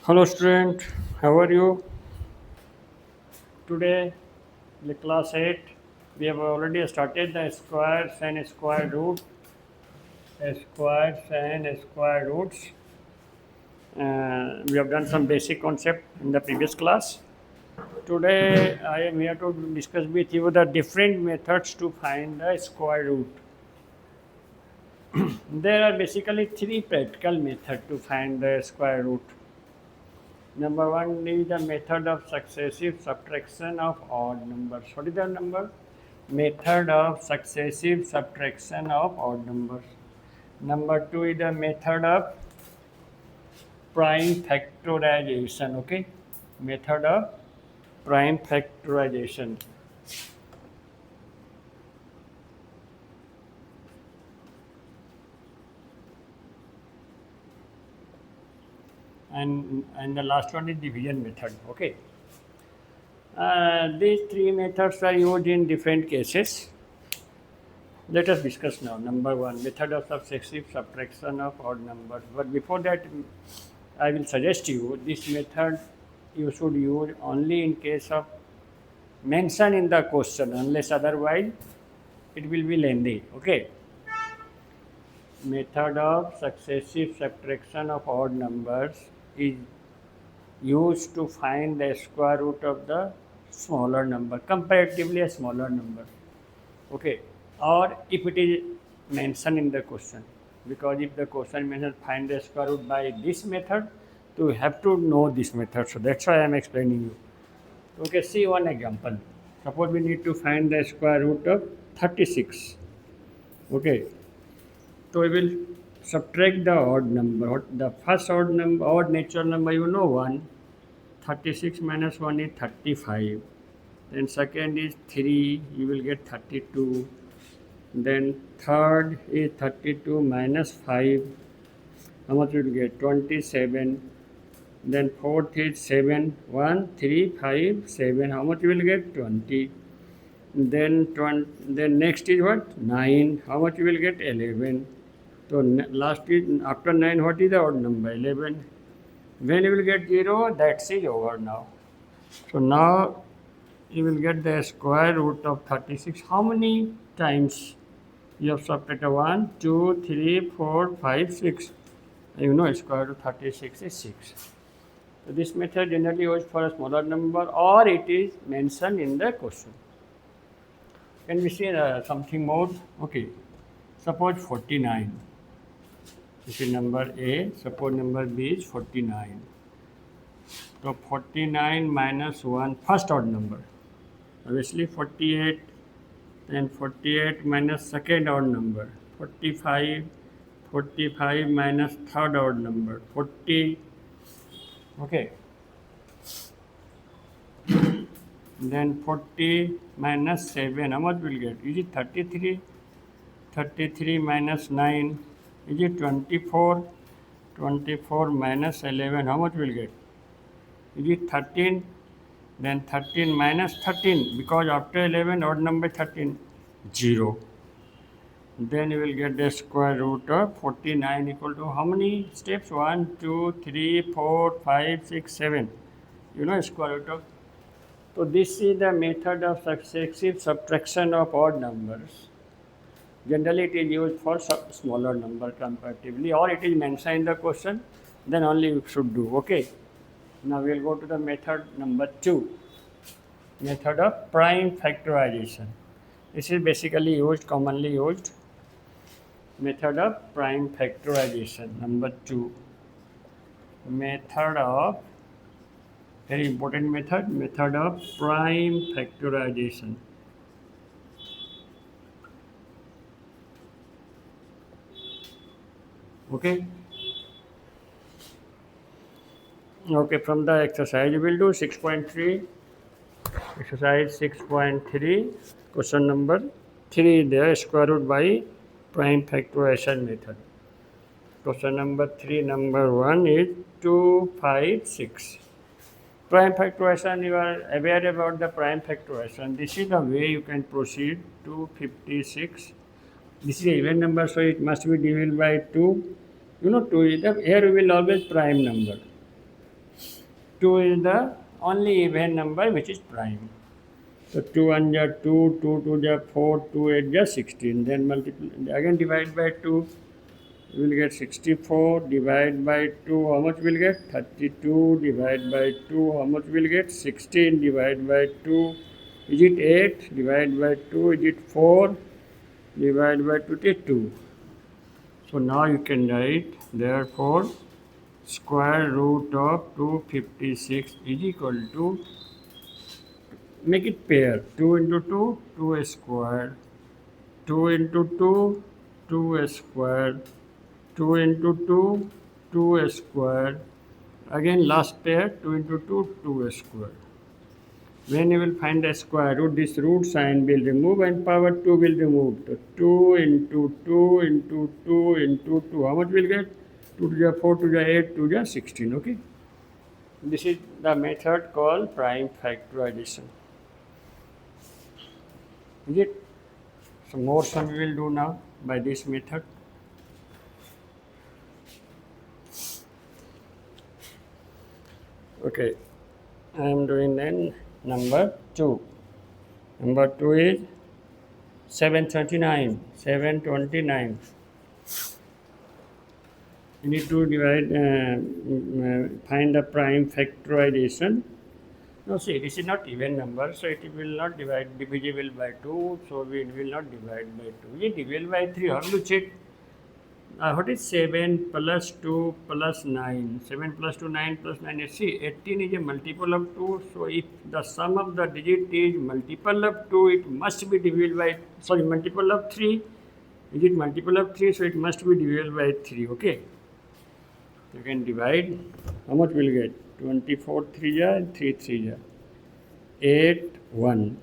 Hello student, how are you? Today, the class 8, we have already started the squares and square root, squares and square roots. We have done some basic concept in the previous class. Today, I am here to discuss with you the different methods to find the square root. There are basically three practical methods to find the square root. Number one is the method of successive subtraction of odd numbers. What is the number? Method of successive subtraction of odd numbers. Number two is the method of prime factorization. Okay, method of prime factorization. And the last one is division method. Okay, these three methods are used in different cases. Let us discuss now. Number one, method of successive subtraction of odd numbers. But before that, I will suggest you this method you should use only in case of mention in the question, unless otherwise it will be lengthy. Okay. Method of successive subtraction of odd numbers is used to find the square root of the smaller number, comparatively a smaller number. Okay, or if it is mentioned in the question, because if the question mentions find the square root by this method, so you have to know this method. So that's why I am explaining you. Okay, see one example. Suppose we need to find the square root of 36. Okay, so we will subtract the odd number. The first odd natural number, you know, 1. 36 minus 1 is 35. Then second is 3, you will get 32. Then third is 32 minus 5. How much you will get? 27. Then fourth is 7. 1, 3, 5, 7. How much you will get? 20. Then next is what? 9. How much you will get? 11. So last is after 9, what is the odd number? 11. When you will get 0, that's it over now. So now you will get the square root of 36. How many times you have subtracted? 1, 2, 3, 4, 5, 6. You know square root of 36 is 6. So this method generally used for a smaller number or it is mentioned in the question. Can we see something more? Okay. Suppose 49. This is number A. Suppose number B is 49. So 49 minus 1, first odd number. Obviously 48. Then 48 minus second odd number. 45. 45 minus third odd number. 40. Okay. Then 40 minus 7. How much will get? Is it 33? 33 minus 9. Is it 24? 24 minus 11. How much will get? Is it 13? Then 13 minus 13. Because after 11, odd number 13. 0. Then you will get the square root of 49 equal to how many steps? 1, 2, 3, 4, 5, 6, 7. You know square root of. So this is the method of successive subtraction of odd numbers. Generally it is used for smaller number comparatively, or it is mentioned in the question, then only you should do. Okay. Now we will go to the method number 2. Method of prime factorization. This is basically used, commonly used. Method of prime factorization. Number 2. Method of, very important method, method of prime factorization. Okay. Okay, from the exercise we will do 6.3. Exercise 6.3. Question number 3 is there, square root by prime factorization method. Question number 3, number 1 is 256. Prime factorization, you are aware about the prime factorization. This is the way you can proceed. 256. This is an even number, so it must be divided by 2. You know, 2 is the, here we will always prime number. 2 is the only even number which is prime. So 2 1 ja 2, 2 2 ja 4, 2 8 ja 16. Then multiply, again divide by 2. We will get 64, divide by 2, how much will get? 32, divide by 2, how much will get? 16, divide by 2, is it 8, divide by 2, is it 4, divide by 22. So now you can write, therefore, square root of 256 is equal to, make it pair, 2 into 2, 2 square, 2 into 2, 2 square, 2 into 2, 2 square, again last pair, 2 into 2, 2 square. When you will find the square root, this root sign will remove and power 2 will remove. So 2 into 2 into 2 into 2, how much will get? 2 to the 4 to the 8 to the 16, okay? This is the method called prime factorization. Is it? So more sum we will do now by this method. Okay, I am doing then number 2. Number 2 is 729. 729. You need to divide, find the prime factorization. No, see, this is not even number, so it will not divide divisible by 2, so we will not divide by 2. We divide by 3. How do you check? What is 7 plus 2 plus 9? 7 plus 2, 9 plus 9. See, 18 is a multiple of 2, so if the sum of the digit is multiple of 2, it must be divisible by, sorry, multiple of 3. Is it multiple of 3? So it must be divisible by 3, okay? You can divide, how much will you get? 24 3 ja and 3 3 ja. 8 1.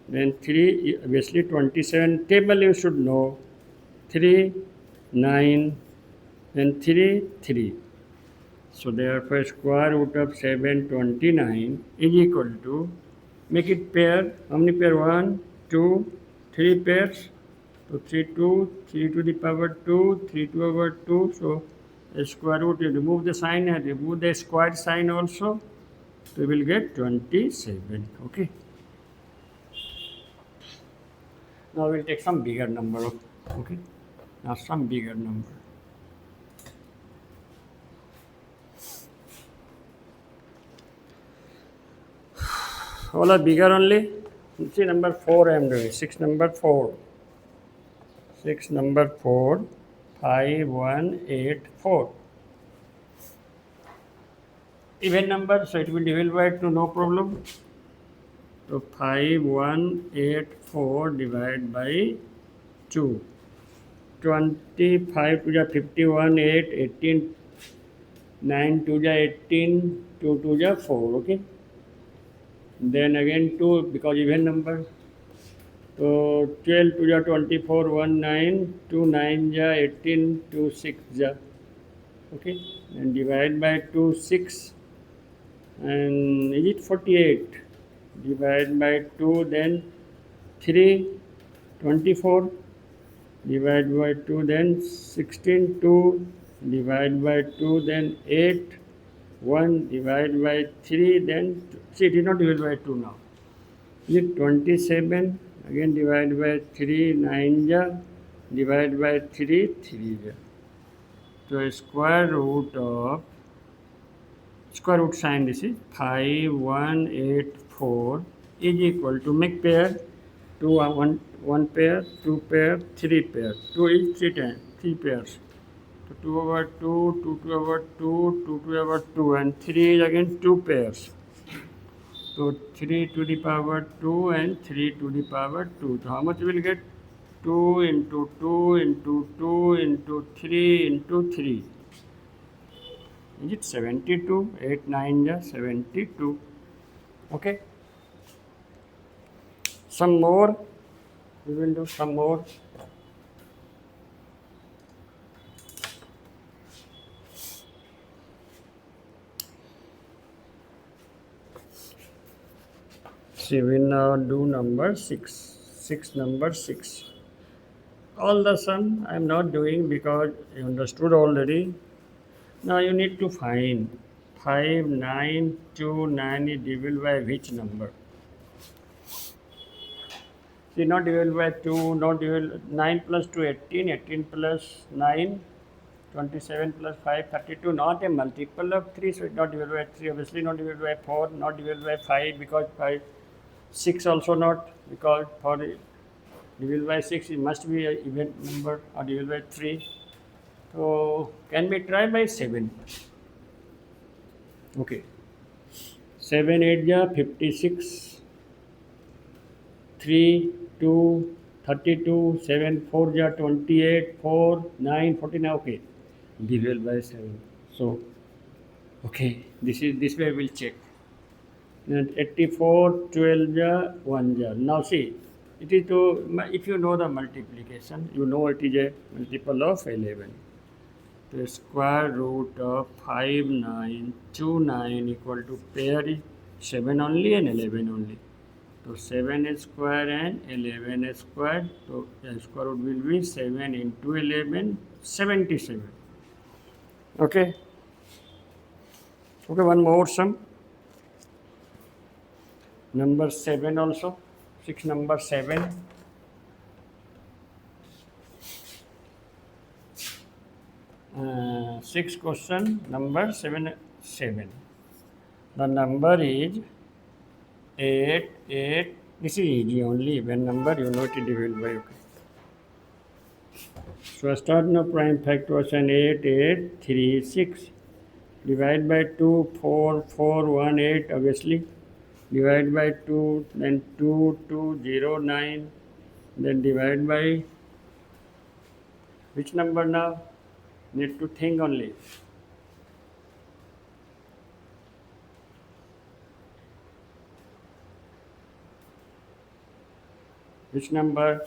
Then 3, obviously 27, table you should know. 3 9, then 3 3. So therefore square root of 729 is equal to, make it pair, how many pair? 1 2 3 pairs. So 3 2, 3 to the power 2, 3 to the power 2. So square root, you remove the sign and remove the square sign also. So we will get 27. Okay. Now we will take some bigger number. Okay. Now some bigger number. All are bigger only. See number 4 I am doing. 6 number 4. 6 number 4. 5 1 8 4. Even number, so it will divide by 2, no problem. So 5 1 8 4 divided by 2. 25 to the 51 8 18 9 to the 18 2 to the 4, okay. Then again 2 because even number. So 12 to the 24 1 9 2 9 ja 18 2 6 ja, okay. And divide by 2 6, and is it 48? Divide by 2, then 3 24, divide by 2, then 16 2, divide by 2, then 8 1, divide by 3, then see it is not divided by 2 now. Is it 27? Again divide by 3 9 ja, divide by 3 3 ja. So square root of, square root sign this is 5184 is equal to, make pair 2 1 pair, 2 pair, 3 pair. 2 is 3 times, 3 pairs. So 2 over 2, 2 to over 2, 2 to over 2, and 3 is again 2 pairs. So 3 to the power 2 and 3 to the power 2. So how much will get? 2 into 2 into 2 into 3 into 3. Is it 72? 8 9 ja 72. Okay. Some more. We will do some more. See, we now do number 6. 6 number 6. All the sum I am not doing because you understood already. Now you need to find 5929 is divided by which number? See, not divided by 2, not divided 9 plus 2, 18, 18 plus 9, 27 plus 5, 32, not a multiple of 3, so it's not divided by 3, obviously not divided by 4, not divided by 5, because 5, 6 also not, because for divided by 6 it must be an even number, or divided by 3. So can we try by 7? Okay. 7 8 ja 56, 3 2 32, 7 4 ja 28, 4 9 49. Okay, divide by 7. So okay, this way we'll check. And 84 12 ja 1 ja. Now see, it is to, if you know the multiplication, you know it is a multiple of 11. The square root of 5929 equal to pair is 7 only and 11 only. So 7 square and 11 square. So the square root will be 7 into 11, 77. Okay. Okay, one more sum. Number 7 also. 6 number 7. Six question number 7. The number is 8 8. This is easy, only even number, you know it is divided by. Okay. So I start now prime factorization. 8 8 3 6. Divide by 2 4 4 1 8, obviously. Divide by 2, then 2 2 0 9. Then divide by which number now? Need to think only. Which number?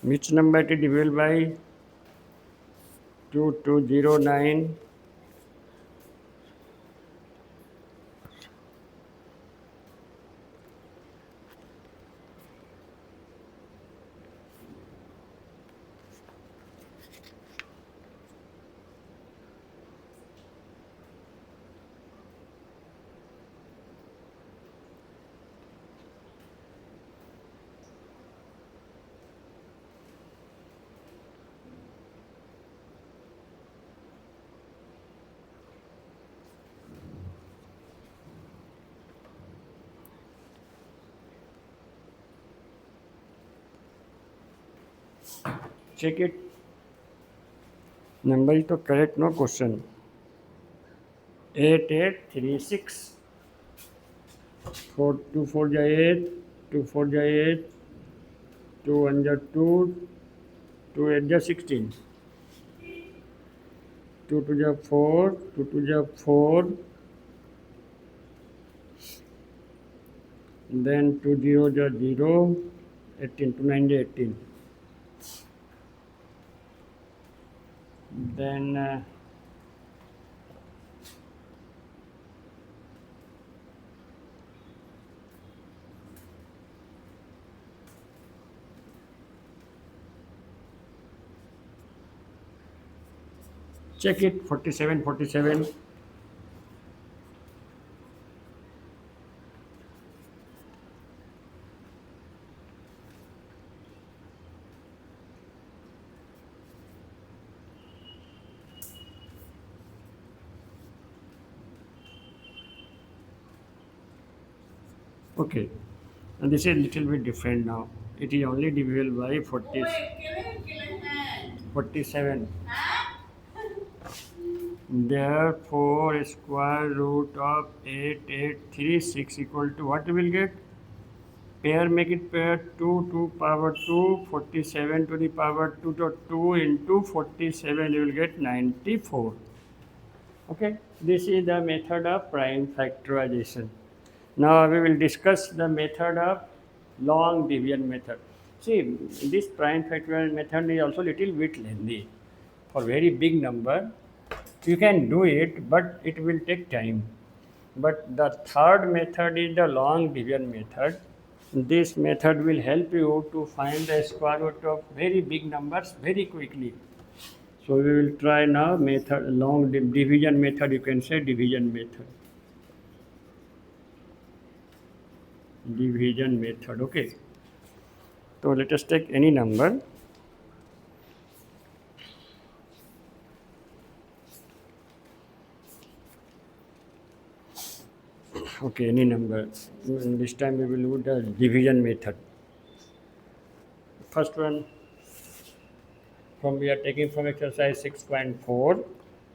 Which number to divide by 2209? Check it. Number is to correct, no question. 8 8 3 6. 4 2 4 ja 8, 2 4 ja 8, 2 1 ja 2, 2 8 ja 16. 2 2 ja 4, 2 2 ja 4. Then 2 0 ja 0, 18, 2 9 ja 18. Then check it. 47 47. Okay, and this is little bit different now. It is only divisible by 47. Therefore, square root of 8836 equal to what we will get? Pair, make it pair, 2 to power 2, 47 to the power 2 to 2 into 47, you will get 94. Okay, this is the method of prime factorization. Now we will discuss the method of long division method. See, this prime factorial method is also little bit lengthy. For very big number, you can do it, but it will take time. But the third method is the long division method. This method will help you to find the square root of very big numbers very quickly. So we will try now method long division method. You can say division method. Division method. Okay. So let us take any number. Okay, any number. This time we will do the division method. First one from we are taking from exercise 6.4.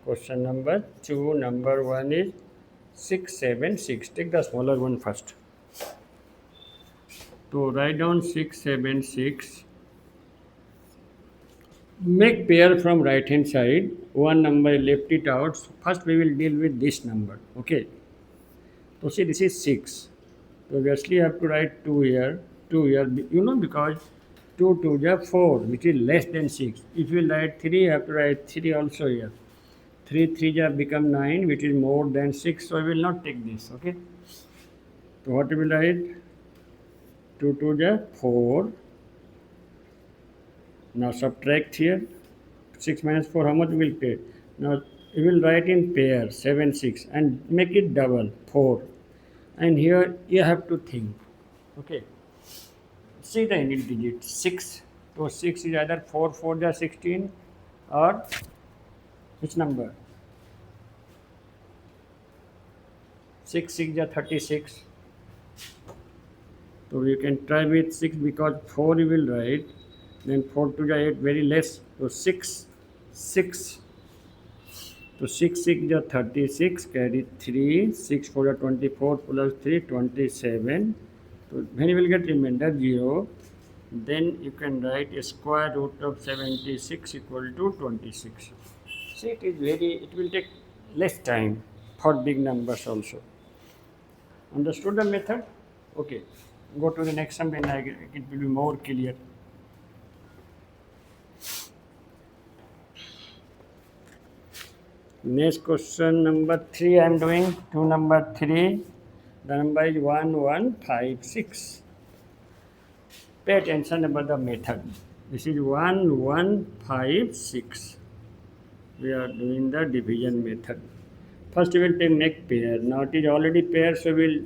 Question number 2. Number 1 is 676. Take the smaller one first. So write down 676. Make pair from right hand side. One number left it out. So first we will deal with this number. Okay. So see this is 6. So obviously you have to write 2 here. 2 here. Because 2 2 is 4, which is less than 6. If you write 3, you have to write 3 also here. 3 3 just become 9, which is more than 6. So I will not take this. Okay. So what we will write? 2 2 is 4. Now subtract here. 6 minus 4, how much will pay? Now you will write in pair 7 6 and make it double 4. And here you have to think. Okay. See the unit digit 6. So 6 is either 4 4 is 16 or which number? 6 6 is 36. So you can try with 6 because 4 you will write. Then 4 2 is 8, very less. So 6 6. So 6 6 is 36, carry 3. 6 4 is 24 plus 3, 27. So when you will get remainder 0, then you can write a square root of 76 equal to 26. See, it will take less time for big numbers also. Understood the method? Okay. Go to the next one, then it will be more clear. Next question number 3 I am doing. To number 3, the number is 1156. Pay attention about the method. This is 1156. We are doing the division method. First we will make pair. Now it is already pair, so we will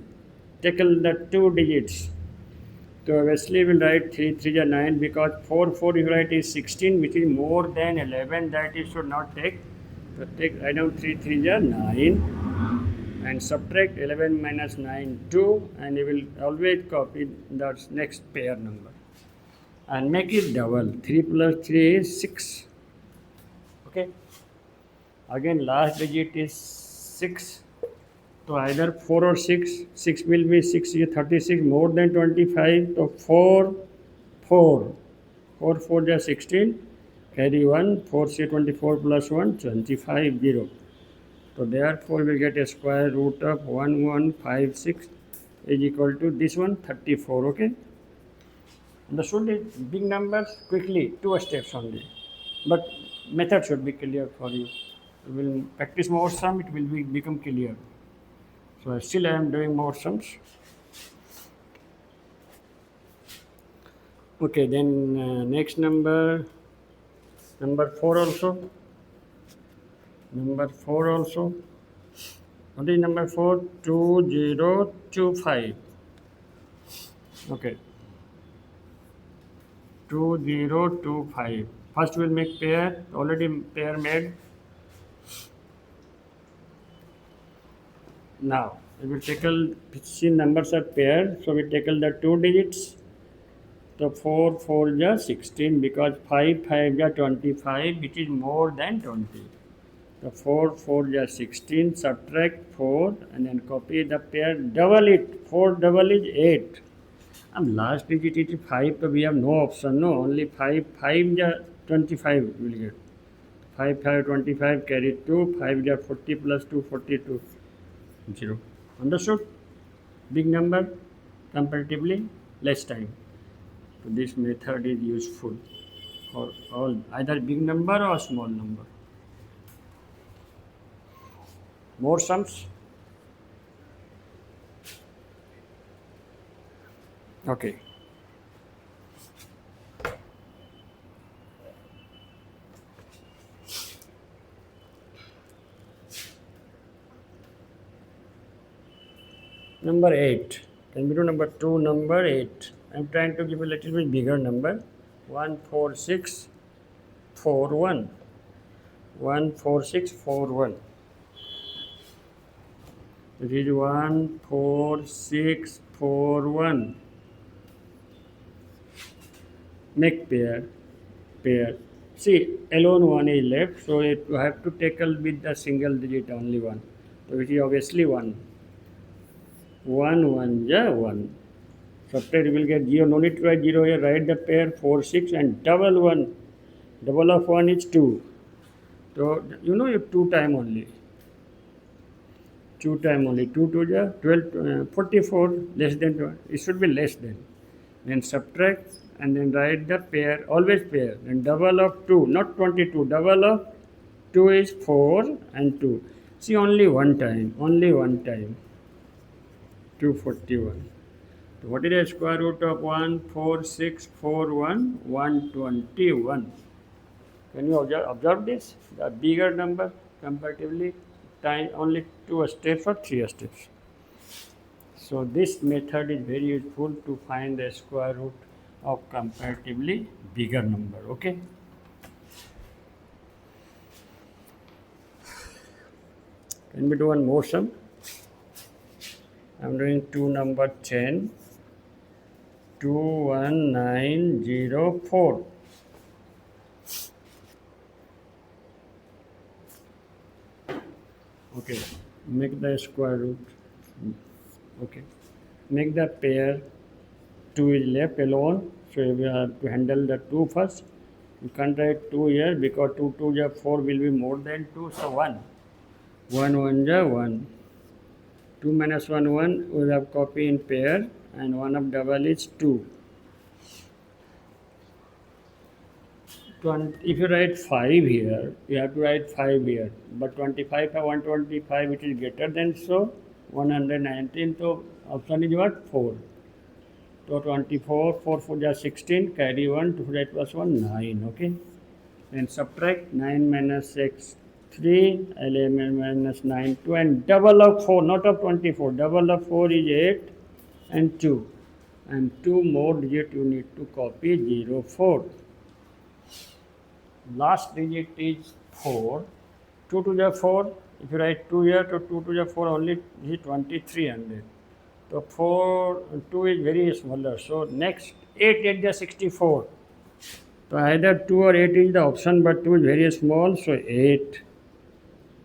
tackle the 2 digits. So obviously we will write 3 3 is 9 because 4 4 you write is 16, which is more than 11. That you should not take. So write down 3 3 is 9 and subtract 11 minus 9 2, and you will always copy the next pair number and make it double. 3 plus 3 is 6. Okay. Again last digit is 6. So either 4 or 6. 6 will be 6 is 36, more than 25. So 4 4 4 4 is 16. Carry 1, 4 is 24 plus 1, 25 0. So therefore we will get a square root of 1156 is equal to this one 34. Okay. Understood it? Big numbers quickly, 2 steps only. But method should be clear for you. You will practice more sum, it will become clear. So still I am doing more sums. Okay, then next number 4 also. Number 4 also. What is number 4? 2025. Okay. 2025. First we will make pair. Already pair made. Now we will tackle, see numbers are paired, so we tackle the 2 digits. So 4 4 is 16 because 5 5 is 25, which is more than 20. So 4 4 is 16, subtract 4 and then copy the pair, double it. 4 double is 8. And last digit is 5, so we have no option, no, only 5 5 is 25 we will get. 5 5 25, carry 2, 5 is 40 plus 2 42. 0. Understood? Big number, comparatively less time. So this method is useful for all, either big number or small number. More sums. Okay. Number 8. Can we do number 2? Number 8. I'm trying to give a little bit bigger number. 14641. 14641. It is 14641. Make pair. See, alone one is left, so you have to tackle with the single digit only one. So it is obviously 1. 1 1 ja 1. Subtract, you will get 0. No need to write 0 here. Write the pair 4 6 and double 1. Double of 1 is 2. So you know you 2 time only. 2 time only. 2 2 ja 12 44 less than 2. It should be less than. Then subtract and then write the pair. Always pair. Then double of 2, not 22. Double of 2 is 4 and 2. See, only one time. Only one time. 241. So what is the square root of 14641? 121. Can you observe this? The bigger number comparatively, time only 2 steps or 3 steps. So this method is very useful to find the square root of comparatively bigger number. Okay. Can we do one more sum? I'm doing 2 number 10. 21904. Okay, make the square root. Okay, make the pair. 2 is left alone, so we have to handle the 2 first. You can't write 2 here because 2 2 ja 4 will be more than 2, so 1. 1 1 ja 1. 2 minus 1 1 we have copy in pair, and 1 of double is 2. If you write 5 here, you have to write 5 here. But 25 by 125, it is greater than so. 119, so option is what? 4. So 24, 4 4 is 16, carry 1, 2 4 plus 1, 9. Okay. Then subtract 9 minus 6, 3, 11 minus 9, 2, and double of 4, not of 24. Double of 4 is 8 and 2. And 2 more digit you need to copy 0, 4. Last digit is 4. 2 to the 4. If you write 2 here, to 2 to the 4 only is 2300. So 4, 2 is very smaller. So next 8 is the 64. So either 2 or 8 is the option, but 2 is very small. So 8.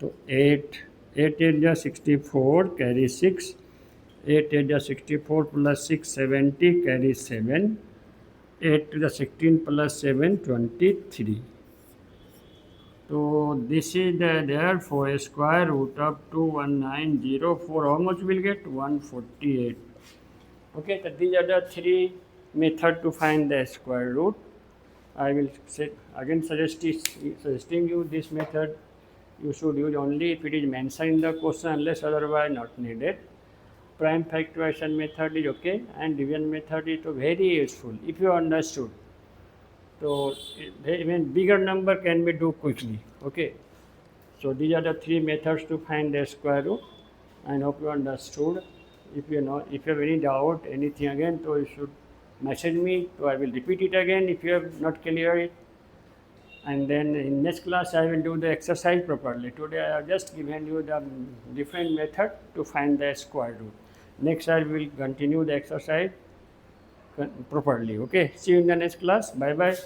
So 8 is the 64, carry 6. 8 is the 64 plus 6, 70, carry 7. 8 to the 16 plus 7, 23. So this is therefore a square root of 21904. How much will get? 148. Okay, so these are the 3 methods to find the square root. I will say again suggesting you this method you should use only if it is mentioned in the question, unless otherwise not needed. Prime factorization method is okay, and division method is very useful if you understood. So even bigger number can be do quickly. Okay. So these are the 3 methods to find the square root. I hope you understood. If you have any doubt, anything again, so you should message me. So I will repeat it again if you have not clear it. And then in next class I will do the exercise properly. Today I have just given you the different method to find the square root. Next I will continue the exercise properly. Okay. See you in the next class. Bye bye.